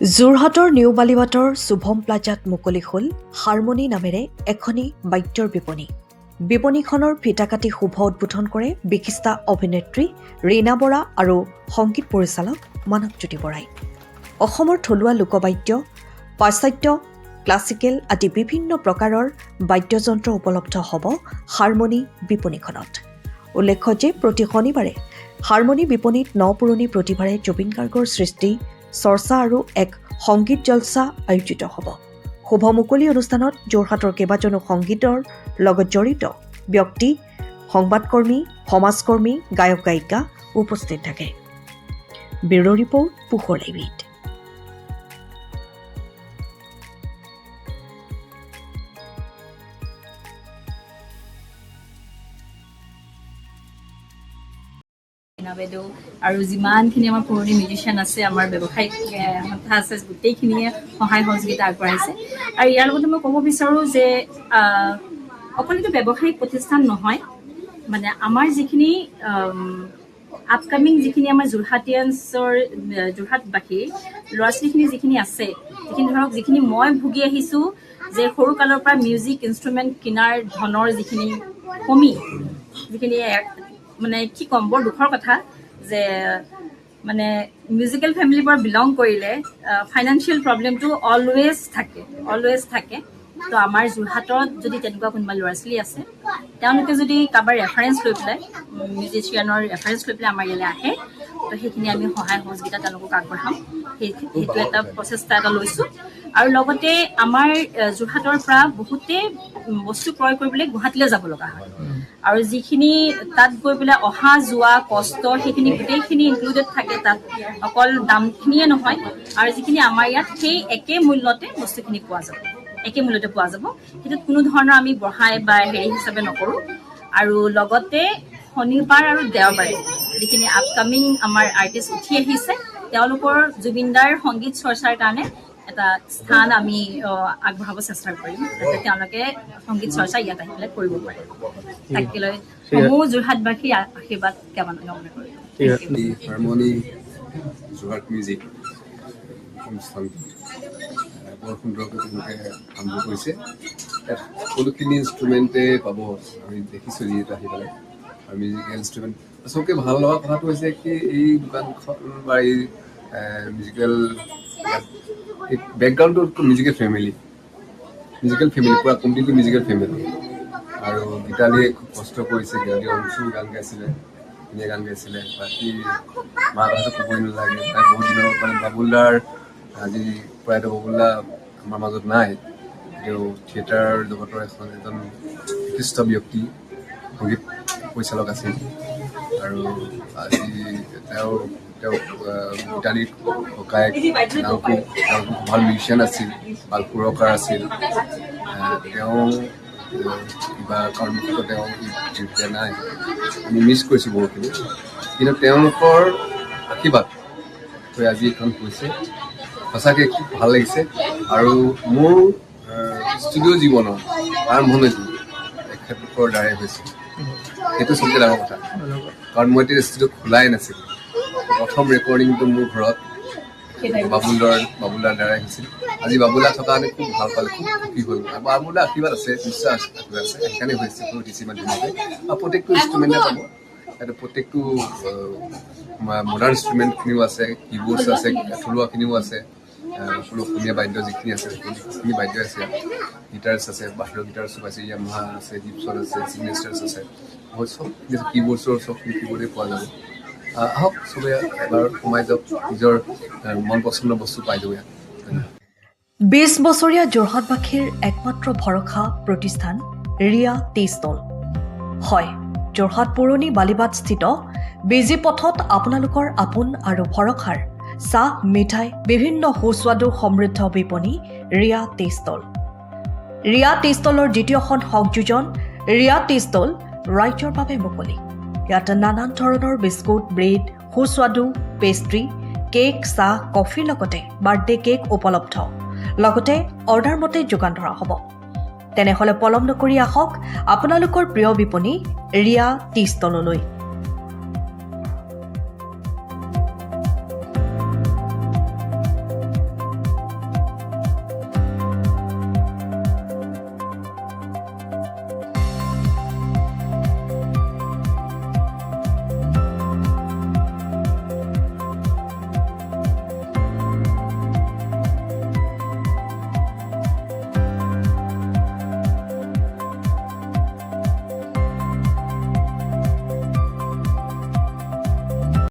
যোৰহাটৰ নিউ বালিবাটৰ শুভম প্লাজাত মুকলি হ'ল হাৰমনি নামেৰে এখনি বাদ্যৰ বিপণী। বিপণীখনৰ ফিতা কাটি শুভ উদ্বোধন কৰে বিশিষ্টা অভিনেত্ৰী ৰীনা বৰা আৰু সংগীত পৰিচালক মানৱজ্যোতি বৰাই। অসমৰ থলুৱা লোকবাদ্য, পাশ্চাত্য, ক্লাছিকেল আদি বিভিন্ন প্ৰকাৰৰ বাদ্যযন্ত্ৰ উপলব্ধ হ'ব হাৰমনি বিপণীখনত। উল্লেখ্য যে প্ৰতি শনিবাৰে হাৰমনি বিপণীত নপুৰণি প্ৰতিভাৰে জুবিন গাৰ্গৰ সৃষ্টি, চৰ্চা আৰু এক সংগীত জলসা আয়োজিত হ'ব। শুভ মুকলি অনুষ্ঠানত যোৰহাটৰ কেইবাজনো সংগীতৰ লগত জড়িত ব্যক্তি, সংবাদকৰ্মী, সমাজকৰ্মী, গায়ক গায়িকা উপস্থিত থাকে। ব্যুৰ' ৰিপৰ্ট, পোহৰ লাইভ। বাইদেউ আৰু যিমানখিনি আমাৰ পুৰণি মিউজিচিয়ান আছে, আমাৰ ব্যৱসায়িক সন্থা আছে, গোটেইখিনিয়ে সহায় সহযোগিতা আগবঢ়াইছে। আৰু ইয়াৰ লগতে মই ক'ব বিচাৰোঁ যে অকল এইটো ব্যৱসায়িক প্ৰতিষ্ঠান নহয়, মানে আমাৰ যিখিনি আপকামিং যিখিনি আমাৰ যোৰহাটবাসীৰ ল'ৰা ছোৱালীখিনি যিখিনি আছে, যিখিনি মই ভুগি আহিছোঁ যে সৰুকালৰ পৰা মিউজিক ইনষ্ট্ৰুমেণ্ট কিনাৰ ধনৰ যিখিনি কমি, যিখিনি মানে কি ক'ম, বৰ দুখৰ কথা যে মানে মিউজিকেল ফেমিলিৰ পৰা বিলং কৰিলে ফাইনেন্সিয়েল প্ৰব্লেমটো অলৱেজ থাকে। তো আমাৰ যোৰহাটত যদি তেনেকুৱা কোনোবা ল'ৰা ছোৱালী আছে, তেওঁলোকে যদি কাৰোবাৰ ৰেফাৰেঞ্চ লৈ পেলাই, মিউজিচিয়ানৰ ৰেফাৰেঞ্চ লৈ পেলাই আমাৰ ইয়ালৈ আহে, তো সেইখিনি আমি সহায় সহযোগিতা তেওঁলোকক আগবঢ়াম। সেইটো এটা প্ৰচেষ্টা এটা লৈছোঁ। আৰু লগতে আমাৰ যোৰহাটৰ পৰা বহুতে বস্তু ক্ৰয় কৰিবলৈ গুৱাহাটীলৈ যাব লগা হয়, আৰু যিখিনি তাত গৈ পেলাই অহা যোৱা কষ্ট, সেইখিনি গোটেইখিনি ইনক্লুডেড থাকে তাত। অকল দামখিনিয়ে নহয়, আৰু যিখিনি আমাৰ ইয়াত সেই একে মূল্যতে বস্তুখিনি পোৱা যাব, সেইটোত কোনো ধৰণৰ আমি বঢ়াই বা হিচাপে নকৰোঁ। আৰু লগতে শনিবাৰ আৰু দেওবাৰে যিখিনি আপকামিং আমাৰ আৰ্টিষ্ট উঠি আহিছে, তেওঁলোকৰ জুবিনদাৰ সংগীত চৰ্চাৰ কাৰণে এটা স্থান আমি আগবঢ়াব চেষ্টা কৰিম, যাতে তেওঁলোকে সংগীত চৰ্চা ইয়াত আহি পেলাই কৰিব পাৰে। তাকে লৈ সমূহ যোৰহাটবাসীৰ আশীৰ্বাদ কামনা কৰিম। হাৰমনি যোৰহাট মিউজিক অনুষ্ঠান বৰ সুন্দৰকৈ তেওঁলোকে আৰম্ভ কৰিছে। ইয়াত সকলোখিনি ইনষ্ট্ৰুমেণ্টে পাব, আমি দেখিছোঁ যিহেতু আহি পেলাই। আৰু মিউজিকেল ইনষ্ট্ৰুমেণ্ট চবকে ভাল লগা কথাটো হৈছে কি, এই দোকানখন বা এই মিউজিকেল বেকগ্ৰাউণ্ডটো মিউজিকেল ফেমিলি পুৰা কমপ্লিটলি মিউজিকেল ফেমিলি। আৰু গীতালীয়ে খুব কষ্ট কৰিছে, গীতালী অংশু গান গাইছিলে, ধুনীয়া গান গাইছিলে। বাকী মাৰ কথাটো ক'বই নালাগে, তাই বহুত দিনৰ মানে বাবুলদাৰ, আজি প্ৰয়াত বাবুলদা আমাৰ মাজত নাই, তেওঁ থিয়েটাৰ জগতৰ এজন বিশিষ্ট ব্যক্তি, সংগীত পৰিচালক আছিল। আৰু আজি তেওঁ গীতালীৰ ককায়েক নামকো ভাল মিউজিচিয়ান আছিল, ভাল সুৰকাৰ আছিল। তেওঁ কিবা কাৰণবশতঃ তেওঁ এতিয়া নাই, আমি মিছ কৰিছোঁ বহুতখিনি। কিন্তু তেওঁলোকৰ আশীৰ্বাদ হৈ আজি এইখন হৈছে, সঁচাকৈ খুব ভাল লাগিছে। আৰু মোৰ ষ্টুডিঅ' জীৱনৰ আৰম্ভণিটো এখেতলোকৰ দ্বাৰাই হৈছে, সেইটো চবতকৈ ডাঙৰ কথা। কাৰণ মই এতিয়া ষ্টুডিঅ' খোলাই নাছিলোঁ। প্ৰথম ৰেকৰ্ডিংটো মোৰ ঘৰত বাবুলদাৰ দ্বাৰাই হৈছিল। আজি বাবুলা থকা কাৰণে খুব ভাল পালে, খুব সুখী হ'ল। বাবুলা আশীৰ্বাদ আছে, নিশ্চয় আশীৰ্বাদ আছে, সেইকাৰণে হৈছে দিছে ইমান ধুনীয়াকৈ। আৰু প্ৰত্যেকটো ইনষ্ট্ৰুমেণ্টে পাব, ইয়াতে প্ৰত্যেকটো মডাৰ্ণ ইনষ্ট্ৰুমেণ্টখিনিও আছে, কিবৰ্ডছ আছে, থলুৱাখিনিও আছে, সকলো অসমীয়া বাদ্য যিখিনি আছে সেইখিনি বাদ্য আছে। গিটাৰ্ছ আছে, বাহিৰৰ গিটাৰ্ছো আছে, য়ামাহা আছে, গিবছন আছে, চিগনেচাৰ্ছ আছে, বহুত চব কিবৰ্ডছৰ চবখিনি কিবৰ্ডে পোৱা যাব। আহক চবে এবাৰ সোমাই যাওক, নিজৰ মন পচন্দৰ বস্তু পাই যাব ইয়াত। 20 বছৰীয়া যোৰহাটবাসীৰ একমাত্ৰ ভৰসা প্ৰতিষ্ঠান ৰিয়া টি ষ্টল। হয়, যোৰহাট পুৰণি বালিবাট স্থিত বিজি পথত আপোনালোকৰ আপোন আৰু ভৰসাৰ চাহ, মিঠাই, বিভিন্ন সুস্বাদু সমৃদ্ধ বিপণী Riya tea stall. Riya tea ষ্টলৰ দ্বিতীয়খন সংযোজন ৰিয়া টি ষ্টল ৰাইজৰ বাবে মুকলি। ইয়াত নানান ধৰণৰ বিস্কুট, ব্ৰেড, সুস্বাদু পেষ্ট্ৰি, কেক, চাহ, কফিৰ লগতে বাৰ্থডে কেক উপলব্ধ। লগতে অৰ্ডাৰ মতে যোগান ধৰা হ'ব। তেনেহ'লে পলম নকৰি আহক আপোনালোকৰ প্ৰিয় বিপণী ৰিয়া টি ষ্টললৈ।